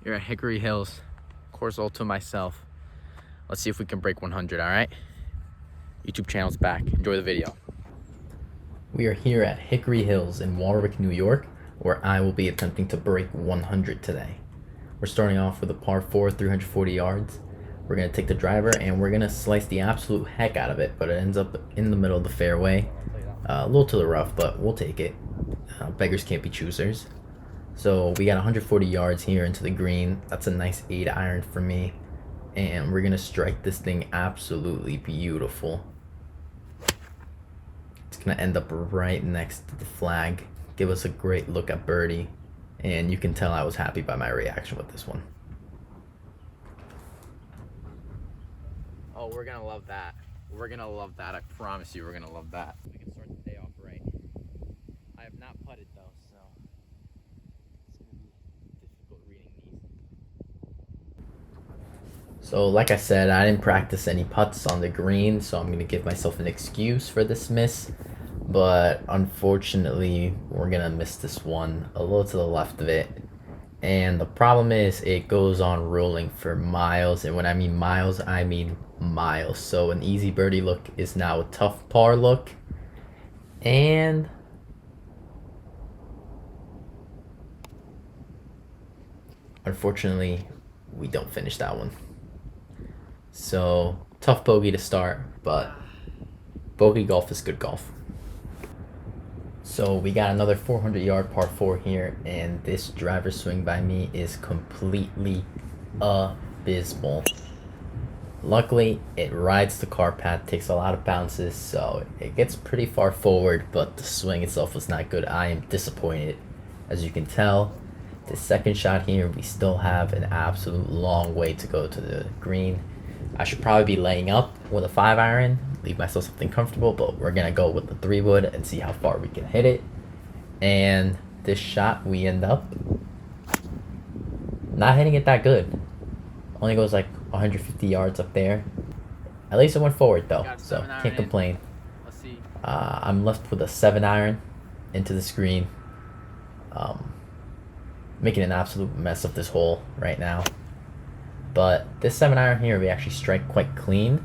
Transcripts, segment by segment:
Here at Hickory Hills, course all to myself. Let's see if we can break 100, all right? YouTube channel's back. Enjoy the video. We are here at Hickory Hills in Warwick, New York, where I will be attempting to break 100 today. We're starting off with a par 4, 340 yards. We're going to take the driver and we're going to slice the absolute heck out of it, but it ends up in the middle of the fairway. A little to the rough, but we'll take it. Beggars can't be choosers. So we got 140 yards here into the green. That's a nice 8-iron for me. And we're going to strike this thing absolutely beautiful. It's going to end up right next to the flag. Give us a great look at birdie. And you can tell I was happy by my reaction with this one. Oh, we're going to love that. We're going to love that. I promise you we're going to love that. We can start the day off right. I have not putted though, so it's going to be difficult reading these. So like I said, I didn't practice any putts on the green, so I'm going to give myself an excuse for this miss. But unfortunately, we're going to miss this one a little to the left of it. And the problem is it goes on rolling for miles. And when I mean miles, I mean miles. So an easy birdie look is now a tough par look. And unfortunately, we don't finish that one. So tough bogey to start, but bogey golf is good golf. So we got another 400-yard par 4 here, and this driver swing by me is completely abysmal. Luckily, it rides the car path, takes a lot of bounces, so it gets pretty far forward, but the swing itself was not good. I am disappointed. As you can tell, the second shot here, we still have an absolute long way to go to the green. I should probably be laying up with a 5-iron, leave myself something comfortable, but we're going to go with the 3-wood and see how far we can hit it. And this shot, we end up not hitting it that good. Only goes like 150 yards up there. At least it went forward though, so can't complain. Let's see. I'm left with a 7-iron into the screen. Making an absolute mess of this hole right now. But this 7-iron here, we actually strike quite clean.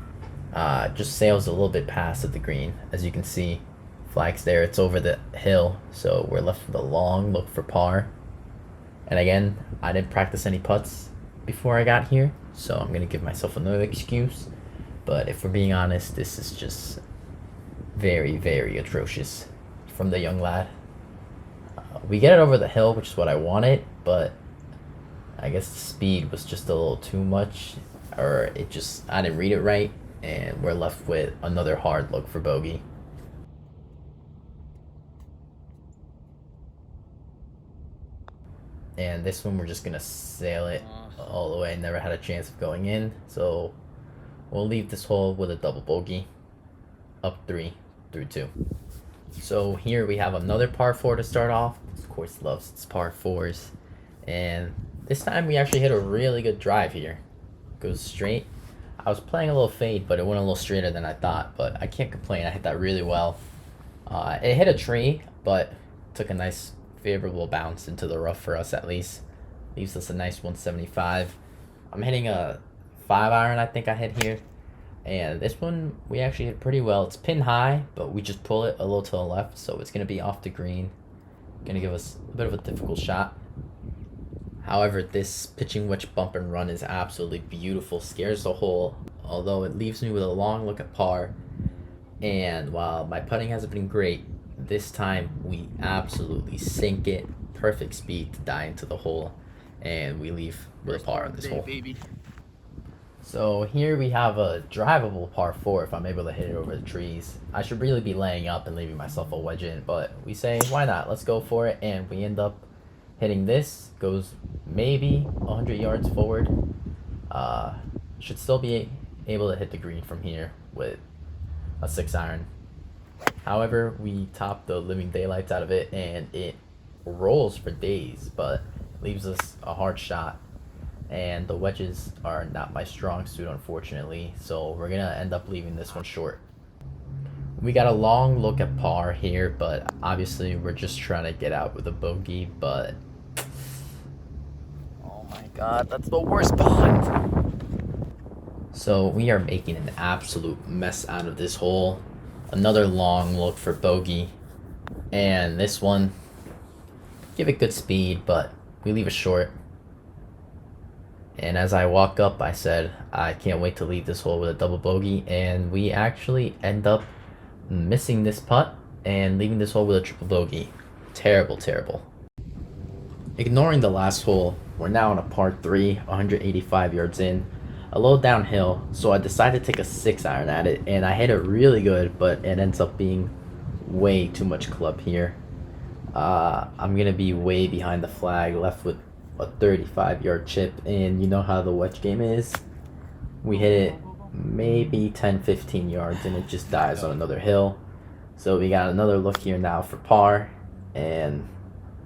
Just sails a little bit past at the green. As you can see, flag's there. It's over the hill, so we're left with a long look for par. And again, I didn't practice any putts before I got here, so I'm going to give myself another excuse. But if we're being honest, this is just very, very atrocious from the young lad. We get it over the hill, which is what I wanted, but I guess the speed was just a little too much, or I didn't read it right, and we're left with another hard look for bogey. And this one, we're just going to sail it all the way. Never had a chance of going in, so we'll leave this hole with a double bogey, up 3 through 2. So here we have another par 4 to start off. This course loves its par 4s. And this time we actually hit a really good drive here. Goes straight. I was playing a little fade, but it went a little straighter than I thought. But I can't complain. I hit that really well. It hit a tree, but took a nice favorable bounce into the rough for us at least. Leaves us a nice 175. I'm hitting a 5-iron I think I hit here. And this one we actually hit pretty well. It's pin high, but we just pull it a little to the left, so it's going to be off the green. Going to give us a bit of a difficult shot. However, this pitching wedge bump and run is absolutely beautiful. Scares the hole, although it leaves me with a long look at par. And while my putting hasn't been great, this time we absolutely sink it. Perfect speed to die into the hole, and we leave with a par on this hole. Baby. So here we have a drivable par 4 if I'm able to hit it over the trees. I should really be laying up and leaving myself a wedge in, but we say, why not? Let's go for it, and we end up hitting this. Goes maybe 100 yards forward. Should still be able to hit the green from here with a 6-iron. However, we top the living daylights out of it, and it rolls for days, but leaves us a hard shot. And the wedges are not my strong suit, unfortunately, so we're gonna end up leaving this one short. We got a long look at par here, but obviously we're just trying to get out with a bogey, but Oh my god, that's the worst putt. So we are making an absolute mess out of this hole. Another long look for bogey. And this one, give it good speed, but we leave it short. And as I walk up, I said, I can't wait to leave this hole with a double bogey. And we actually end up missing this putt and leaving this hole with a triple bogey. Terrible, terrible. Ignoring the last hole, we're now on a par 3, 185 yards in. A little downhill, so I decided to take a 6-iron at it, and I hit it really good, but it ends up being way too much club here. I'm gonna be way behind the flag, left with a 35-yard chip, and you know how the wedge game is. We hit it maybe 10-15 yards, and it just dies on another hill. So we got another look here now for par, and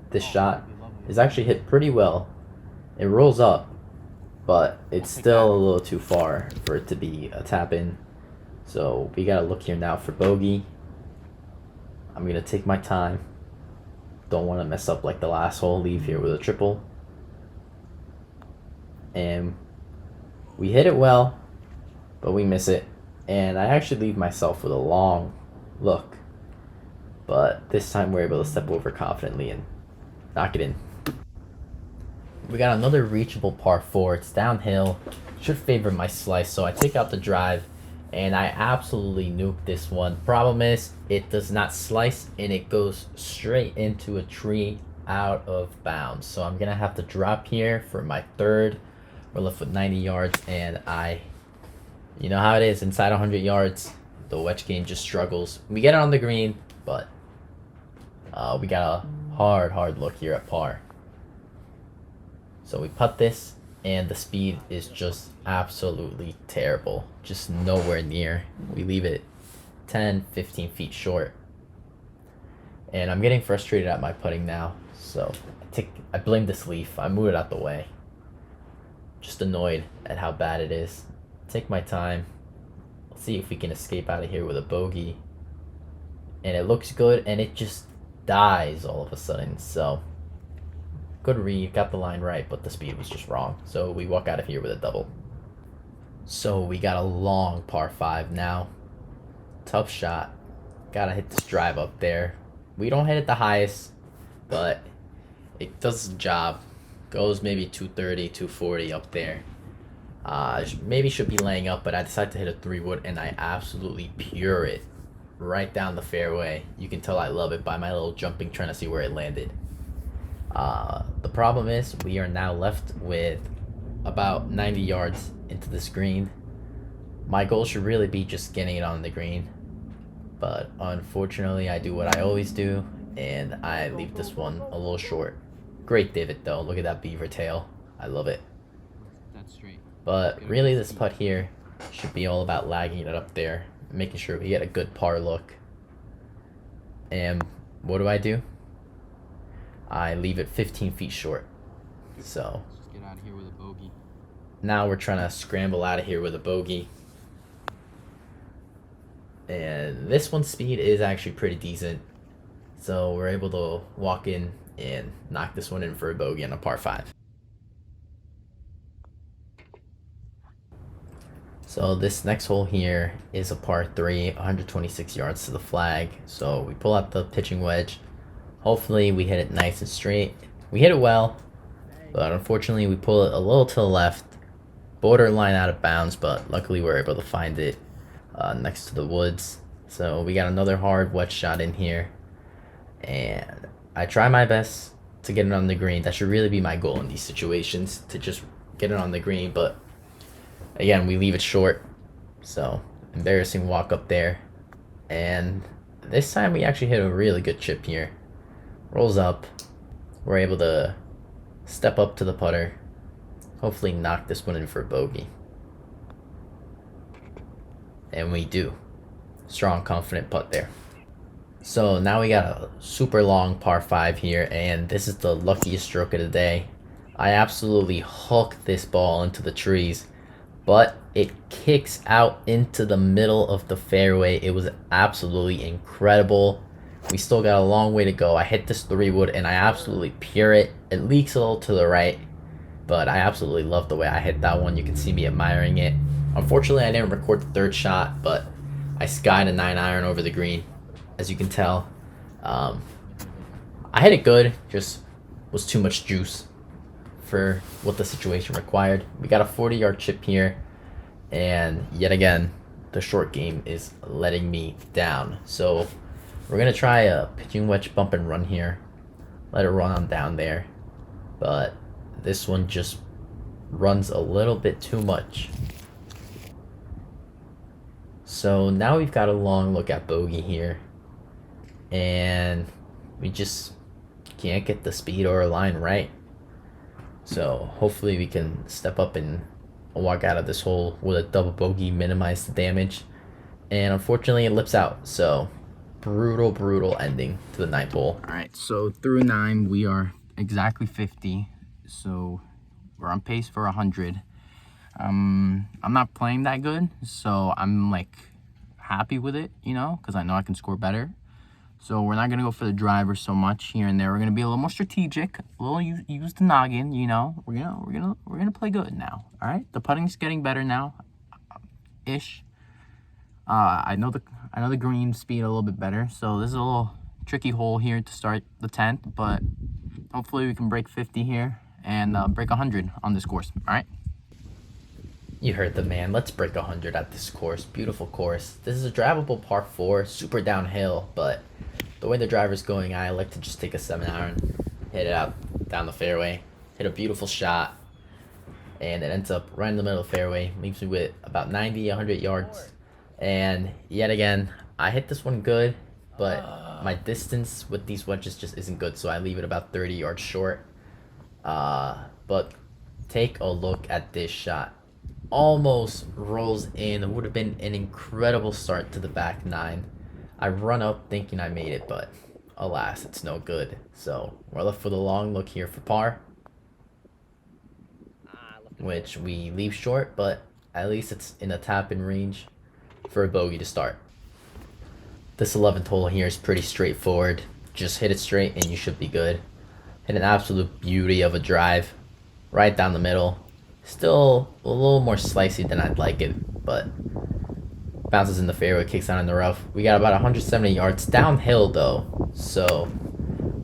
this shot is actually hit pretty well. It rolls up, but it's still a little too far for it to be a tap in. So we gotta look here now for bogey. I'm gonna take my time. Don't want to mess up like the last hole. Leave here with a triple. And we hit it well, but we miss it. And I actually leave myself with a long look. But this time we're able to step over confidently and knock it in. We got another reachable par 4. It's downhill. Should favor my slice, so I take out the drive, and I absolutely nuke this one. Problem is, it does not slice, and it goes straight into a tree out of bounds. So I'm going to have to drop here for my third. We're left with 90 yards, and you know how it is, inside 100 yards, the wedge game just struggles. We get it on the green, but we got a hard look here at par. So we putt this, and the speed is just absolutely terrible. Just nowhere near. We leave it 10-15 feet short. And I'm getting frustrated at my putting now. So I blame this leaf. I move it out the way. Just annoyed at how bad it is. Take my time. Let's see if we can escape out of here with a bogey. And it looks good, and it just dies all of a sudden. So good read, got the line right, but the speed was just wrong. So we walk out of here with a double. So we got a long par 5 now. Tough shot. Gotta hit this drive up there. We don't hit it the highest, but it does the job. Goes maybe 230, 240 up there. Maybe should be laying up, but I decided to hit a 3-wood, and I absolutely pure it right down the fairway. You can tell I love it by my little jumping, trying to see where it landed. The problem is we are now left with about 90 yards into this green. My goal should really be just getting it on the green, but unfortunately I do what I always do, and I leave this one a little short. Great divot though, look at that beaver tail. I love it. But really this putt here should be all about lagging it up there, making sure we get a good par look. And what do? I leave it 15 feet short. So let's get out of here with a bogey. Now we're trying to scramble out of here with a bogey. And this one's speed is actually pretty decent. So we're able to walk in and knock this one in for a bogey on a par 5. So this next hole here is a par 3, 126 yards to the flag. So we pull out the pitching wedge. Hopefully we hit it nice and straight. We hit it well, but unfortunately we pull it a little to the left, borderline out of bounds, but luckily we're able to find it next to the woods. So we got another hard wedge shot in here, and I try my best to get it on the green. That should really be my goal in these situations, to just get it on the green, but again, we leave it short. So embarrassing walk up there, and this time we actually hit a really good chip here. Rolls up. We're able to step up to the putter, hopefully knock this one in for a bogey. And we do. Strong, confident putt there. So now we got a super long par 5 here, and this is the luckiest stroke of the day. I absolutely hook this ball into the trees, but it kicks out into the middle of the fairway. It was absolutely incredible. We still got a long way to go. I hit this 3-wood, and I absolutely pure it. It leaks a little to the right, but I absolutely love the way I hit that one. You can see me admiring it. Unfortunately, I didn't record the third shot, but I skied a 9-iron over the green, as you can tell. I hit it good, just was too much juice for what the situation required. We got a 40-yard chip here, and yet again, the short game is letting me down. So we're gonna try a pitching wedge bump and run here. Let it run on down there, but this one just runs a little bit too much. So now we've got a long look at bogey here, and we just can't get the speed or line right. So hopefully we can step up and walk out of this hole with a double bogey, minimize the damage. And unfortunately it lips out, so brutal ending to the 9th hole. All right, so through 9 we are exactly 50, so we're on pace for 100. I'm not playing that good, so I'm like happy with it, you know, because I know I can score better. So we're not gonna go for the driver so much here and there. We're gonna be a little more strategic, a little use the noggin, you know. We're gonna play good now. All right, the putting's getting better now, ish. I know the green speed a little bit better, so this is a little tricky hole here to start the 10th, but hopefully we can break 50 here and break 100 on this course. All right. You heard the man. Let's break 100 at this course. Beautiful course. This is a drivable par 4, super downhill, but the way the driver's going, I like to just take a 7-iron, hit it out down the fairway, hit a beautiful shot, and it ends up right in the middle of the fairway, leaves me with about 90, 100 yards. And yet again, I hit this one good, but my distance with these wedges just isn't good, so I leave it about 30 yards short. But take a look at this shot. Almost rolls in. It would have been an incredible start to the back 9. I run up thinking I made it, but alas, it's no good. So we're left with a long look here for par, which we leave short, but at least it's in a tap-in range for a bogey to start. This 11th hole here is pretty straightforward. Just hit it straight and you should be good. Hit an absolute beauty of a drive right down the middle. Still a little more slicey than I'd like it, but bounces in the fairway, kicks out in the rough. We got about 170 yards downhill though, so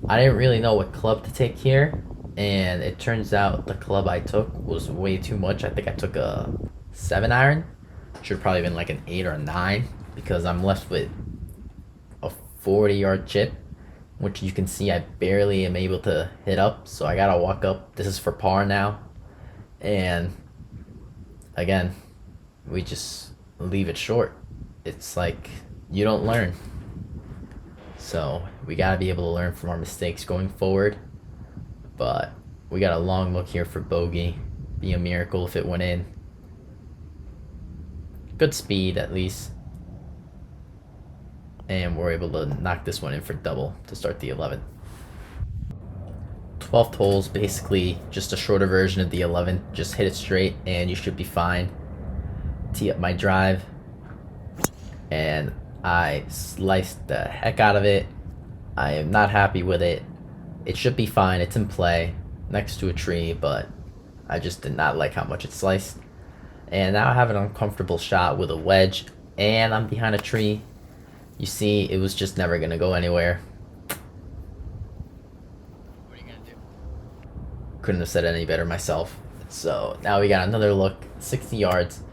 I didn't really know what club to take here, and it turns out the club I took was way too much. I think I took a 7-iron. Should probably been like an 8 or a 9, because I'm left with a 40-yard chip, which you can see I barely am able to hit up, so I gotta walk up. This is for par now, and again, we just leave it short. It's like you don't learn, so we gotta be able to learn from our mistakes going forward. But we got a long look here for bogey. Be a miracle if it went in. Good speed at least, and we're able to knock this one in for double to start the 11th. 12th hole's basically just a shorter version of the 11th. Just hit it straight and you should be fine. Tee up my drive, and I sliced the heck out of it. I am not happy with it. It should be fine. It's in play next to a tree, but I just did not like how much it sliced. And now I have an uncomfortable shot with a wedge, and I'm behind a tree. You see, it was just never going to go anywhere. What are you going to do? Couldn't have said it any better myself. So now we got another look, 60 yards.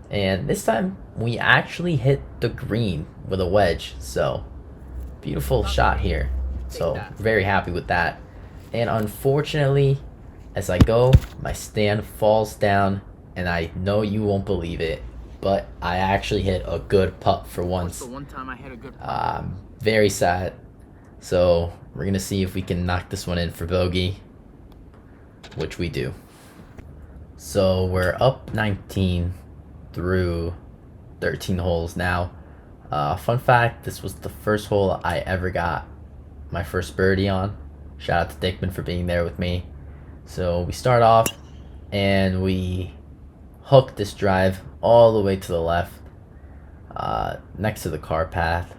And this time, we actually hit the green with a wedge. So, beautiful shot here. So, very happy with that. And unfortunately, as I go, my stand falls down. And I know you won't believe it, but I actually hit a good putt for once. That's the one time I hit a good putt. Very sad. So we're going to see if we can knock this one in for bogey, which we do. So we're up 19 through 13 holes now. Fun fact, this was the first hole I ever got my first birdie on. Shout out to Dickman for being there with me. So we start off and we hook this drive all the way to the left, next to the car path.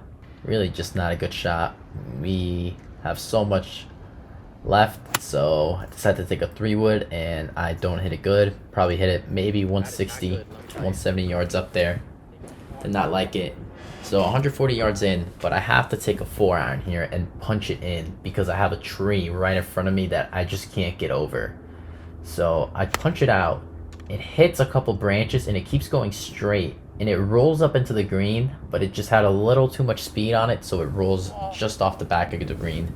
Really just not a good shot. We have so much left, so I decided to take a 3-wood, and I don't hit it good. Probably hit it maybe 160, 170 yards up there. Did not like it. So 140 yards in, but I have to take a 4-iron here and punch it in because I have a tree right in front of me that I just can't get over. So I punch it out. It hits a couple branches and it keeps going straight, and it rolls up into the green, but it just had a little too much speed on it, so it rolls just off the back of the green.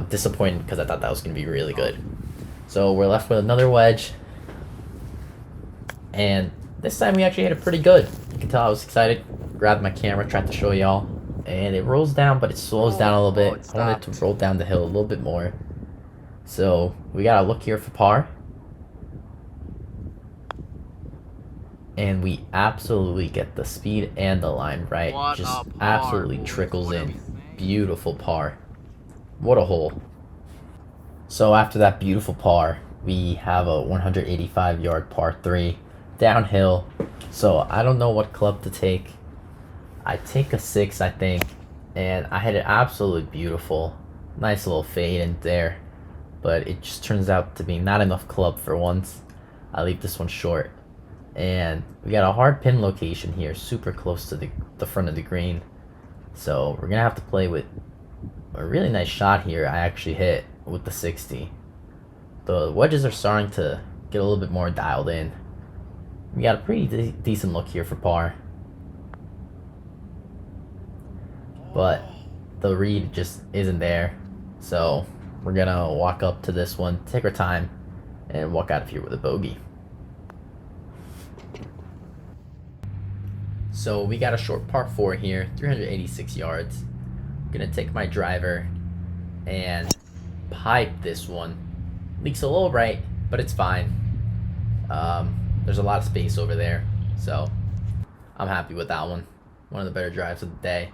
Disappointed because I thought that was going to be really good. So we're left with another wedge, and this time we actually hit it pretty good. You can tell I was excited. Grabbed my camera, tried to show y'all, and it rolls down, but it slows down a little bit. I wanted to roll down the hill a little bit more. So we gotta look here for par. And we absolutely get the speed and the line right. Just absolutely trickles in. Beautiful par. What a hole. So after that beautiful par, we have a 185-yard par 3 downhill. So I don't know what club to take. I take a 6, I think, and I hit it absolutely beautiful. Nice little fade in there, but it just turns out to be not enough club for once. I leave this one short. And we got a hard pin location here, super close to the front of the green. So we're gonna have to play with a really nice shot here. I actually hit with the 60. The wedges are starting to get a little bit more dialed in. We got a pretty decent look here for par. But the read just isn't there. So we're gonna walk up to this one, take our time, and walk out of here with a bogey. So we got a short par 4 here, 386 yards. I'm gonna take my driver and pipe this one. Leaks a little right, but it's fine. There's a lot of space over there, so I'm happy with that one. One of the better drives of the day.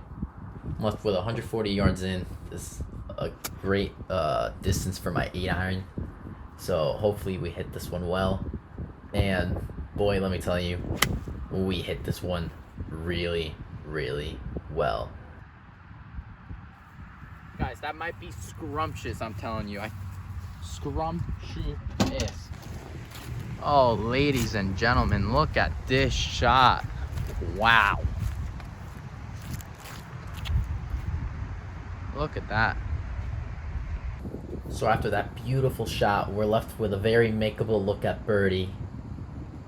I'm left with 140 yards in. This is a great distance for my 8-iron. So hopefully we hit this one well. And boy, let me tell you, we hit this one really, really well. Guys, that might be scrumptious, I'm telling you. Scrumptious. Oh, ladies and gentlemen, look at this shot. Wow. Look at that. So after that beautiful shot, we're left with a very makeable look at birdie.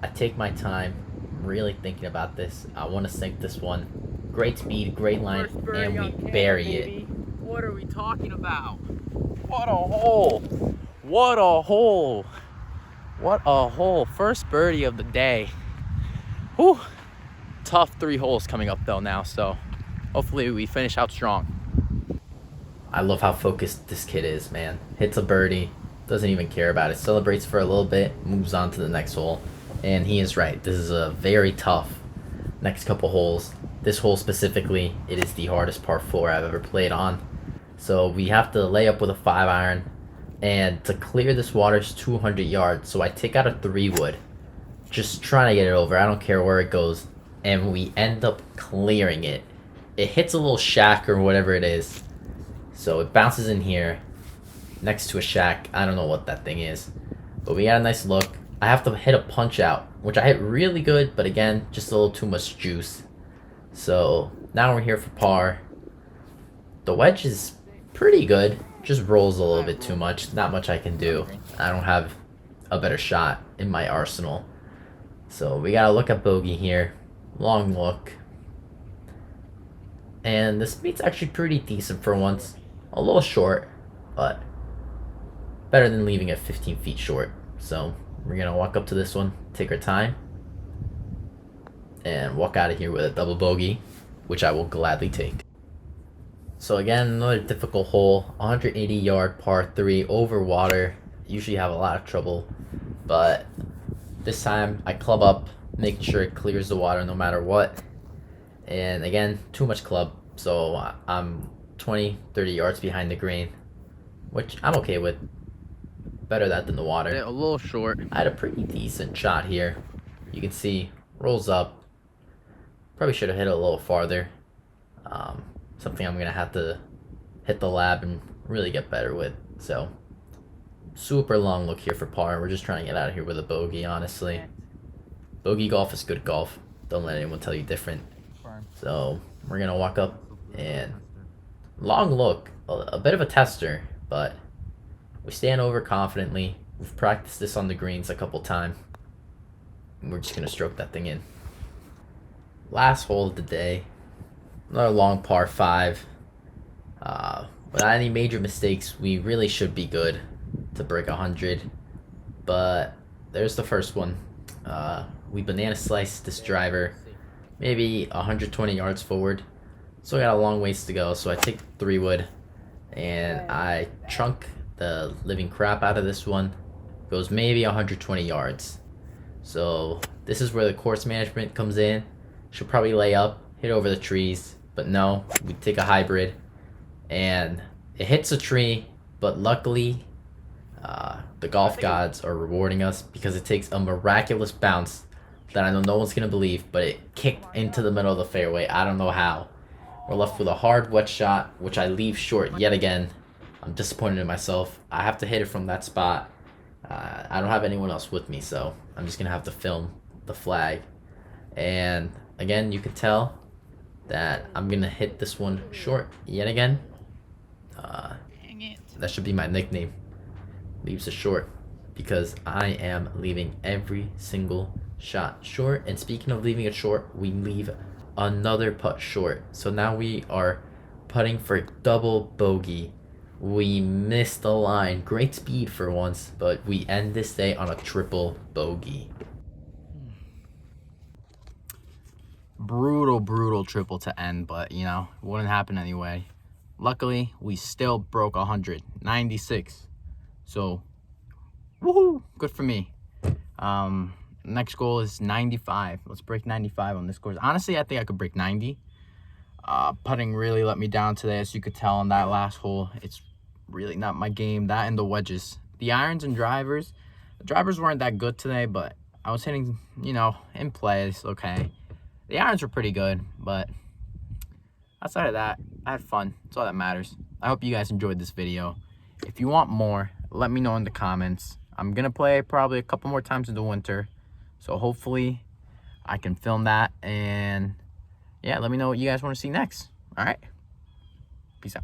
I take my time, really thinking about this. I want to sink this one. Great speed, great line, and we bury it. What are we talking about? What a hole! What a hole! What a hole! First birdie of the day. Whew. Tough 3 holes coming up though now, so hopefully we finish out strong. I love how focused this kid is, man. Hits a birdie, doesn't even care about it. Celebrates for a little bit, moves on to the next hole. And he is right. This is a very tough next couple holes. This hole specifically, it is the hardest par 4 I've ever played on. So we have to lay up with a 5-iron. And to clear this water is 200 yards. So I take out a 3-wood. Just trying to get it over. I don't care where it goes. And we end up clearing it. It hits a little shack or whatever it is. So it bounces in here next to a shack. I don't know what that thing is. But we got a nice look. I have to hit a punch out, which I hit really good, but again, just a little too much juice. So now we're here for par. The wedge is pretty good, just rolls a little bit too much. Not much I can do. I don't have a better shot in my arsenal. So we gotta look at bogey here. Long look. And this speed's actually pretty decent for once. A little short, but better than leaving it 15 feet short. So we're gonna walk up to this one, take our time, and walk out of here with a double bogey, which I will gladly take. So again, another difficult hole, 180-yard par 3 over water. Usually have a lot of trouble, but this time I club up, make sure it clears the water no matter what. And again, too much club, so I'm 20, 30 yards behind the green, which I'm okay with. Better that than the water. A little short. I had a pretty decent shot here. You can see, rolls up. Probably should have hit it a little farther. Something I'm going to have to hit the lab and really get better with. So super long look here for par. We're just trying to get out of here with a bogey, honestly. Bogey golf is good golf. Don't let anyone tell you different. So we're gonna walk up and long look, a bit of a tester, but we stand over confidently. We've practiced this on the greens a couple times. We're just gonna stroke that thing in. Last hole of the day, another long par 5. Without any major mistakes, we really should be good to break 100. But there's the first one. We banana sliced this driver maybe 120 yards forward. So I got a long ways to go. So I take the 3-wood and I trunk the living crap out of this one. Goes maybe 120 yards. So this is where the course management comes in. Should probably lay up, hit over the trees, but no, we take a hybrid and it hits a tree, but luckily the golf gods are rewarding us because it takes a miraculous bounce that I know no one's gonna believe, but it kicked into the middle of the fairway. I don't know how. We're left with a hard wet shot, which I leave short yet again. I'm disappointed in myself. I have to hit it from that spot. I don't have anyone else with me, so I'm just gonna have to film the flag. And again, you can tell that I'm gonna hit this one short yet again. Dang it. That should be my nickname. Leaves it short, because I am leaving every single shot short. And speaking of leaving it short, we leave another putt short. So now we are putting for double bogey. We missed the line. Great speed for once, but we end this day on a triple bogey. Brutal triple to end, but you know, it wouldn't happen anyway. Luckily, we still broke 100, 96. So, woohoo, good for me. Next goal is 95. Let's break 95 on this course. Honestly, I think I could break 90. Putting really let me down today, as you could tell on that last hole. It's really not my game. That and the wedges. The irons and drivers. The drivers weren't that good today, but I was hitting, you know, in play. It's okay. The irons were pretty good, but outside of that, I had fun. That's all that matters. I hope you guys enjoyed this video. If you want more, let me know in the comments. I'm going to play probably a couple more times in the winter. So hopefully I can film that. And yeah, let me know what you guys want to see next. All right. Peace out.